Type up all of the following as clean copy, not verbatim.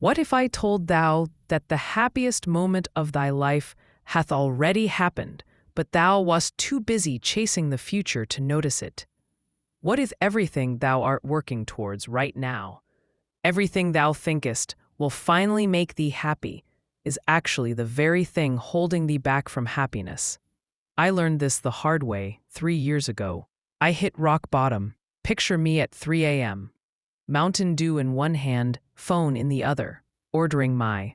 What if I told thou that the happiest moment of thy life hath already happened, but thou wast too busy chasing the future to notice it? What if everything thou art working towards right now, everything thou thinkest will finally make thee happy, is actually the very thing holding thee back from happiness? I learned this the hard way 3 years ago. I hit rock bottom. Picture me at 3 a.m., Mountain Dew in one hand, phone in the other, ordering my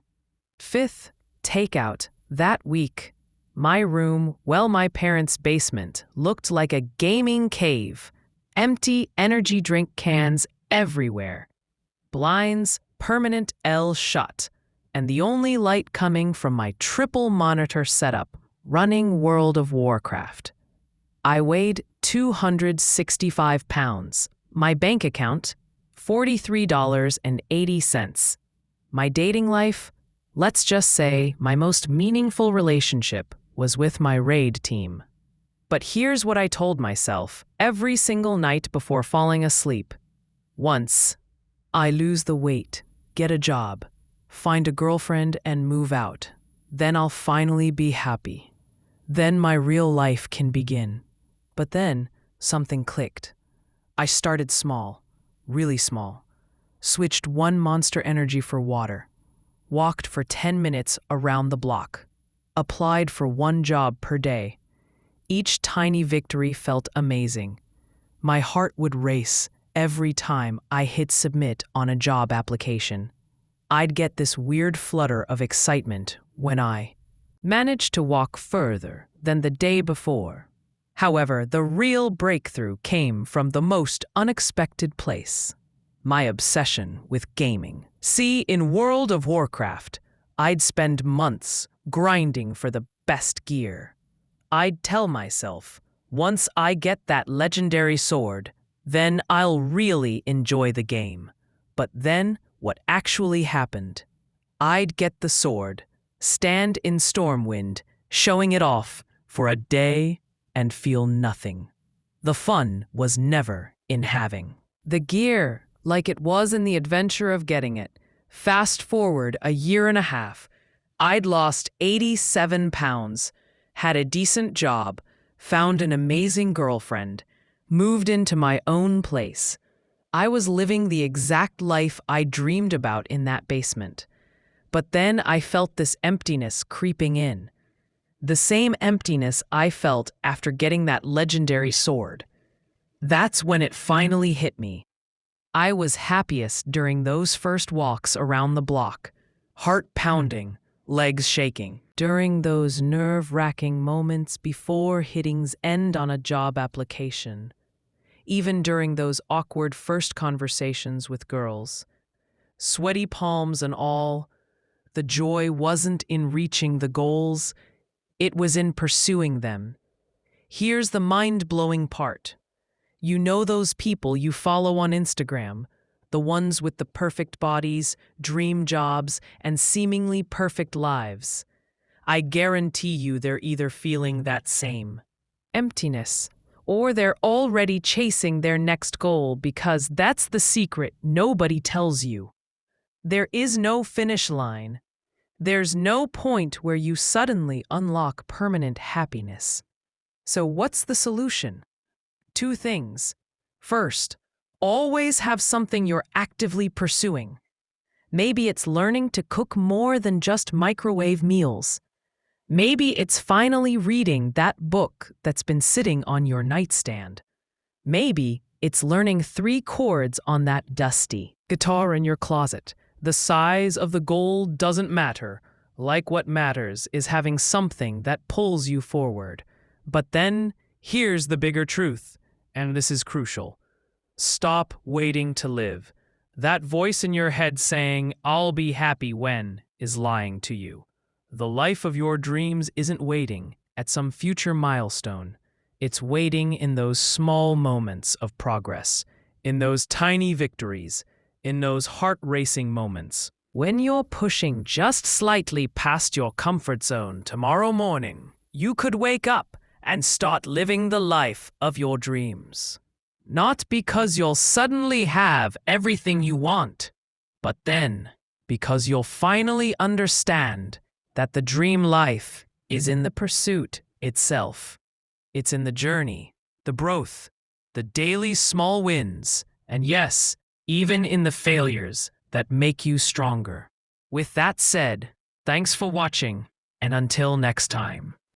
fifth takeout that week. My room, my parents' basement, looked like a gaming cave. Empty energy drink cans everywhere. Blinds permanent L shut, and the only light coming from my triple monitor setup running World of Warcraft. I weighed 265 pounds. My bank account, $43.80. My dating life, let's just say my most meaningful relationship was with my raid team. But here's what I told myself every single night before falling asleep. Once I lose the weight, get a job, find a girlfriend, and move out, then I'll finally be happy. Then my real life can begin. But then something clicked. I started small, really small, switched one Monster Energy for water, walked for 10 minutes around the block, applied for one job per day. Each tiny victory felt amazing. My heart would race every time I hit submit on a job application. I'd get this weird flutter of excitement when I managed to walk further than the day before. However, the real breakthrough came from the most unexpected place: my obsession with gaming. See, in World of Warcraft, I'd spend months grinding for the best gear. I'd tell myself, once I get that legendary sword, then I'll really enjoy the game. But then, what actually happened? I'd get the sword, stand in Stormwind, showing it off for a day, and feel nothing. The fun was never in having the gear, like it was in the adventure of getting it. Fast forward a year and a half, I'd lost 87 pounds, had a decent job, found an amazing girlfriend, moved into my own place. I was living the exact life I dreamed about in that basement. But then I felt this emptiness creeping in. The same emptiness I felt after getting that legendary sword. That's when it finally hit me. I was happiest during those first walks around the block, heart pounding, legs shaking. During those nerve-wracking moments before hitting end on a job application. Even during those awkward first conversations with girls. Sweaty palms and all, the joy wasn't in reaching the goals, it was in pursuing them. Here's the mind-blowing part. You know those people you follow on Instagram, the ones with the perfect bodies, dream jobs, and seemingly perfect lives. I guarantee you they're either feeling that same emptiness, or they're already chasing their next goal, because that's the secret nobody tells you. There is no finish line. There's no point where you suddenly unlock permanent happiness. So what's the solution? 2 things. First, always have something you're actively pursuing. Maybe it's learning to cook more than just microwave meals. Maybe it's finally reading that book that's been sitting on your nightstand. Maybe it's learning 3 chords on that dusty guitar in your closet. The size of the goal doesn't matter. Like, what matters is having something that pulls you forward. But then, here's the bigger truth, and this is crucial. Stop waiting to live. That voice in your head saying, "I'll be happy when," is lying to you. The life of your dreams isn't waiting at some future milestone. It's waiting in those small moments of progress, in those tiny victories, in those heart-racing moments. When you're pushing just slightly past your comfort zone tomorrow morning, you could wake up and start living the life of your dreams. Not because you'll suddenly have everything you want, but then because you'll finally understand that the dream life is in the pursuit itself. It's in the journey, the growth, the daily small wins, and yes, even in the failures that make you stronger. With that said, thanks for watching, and until next time.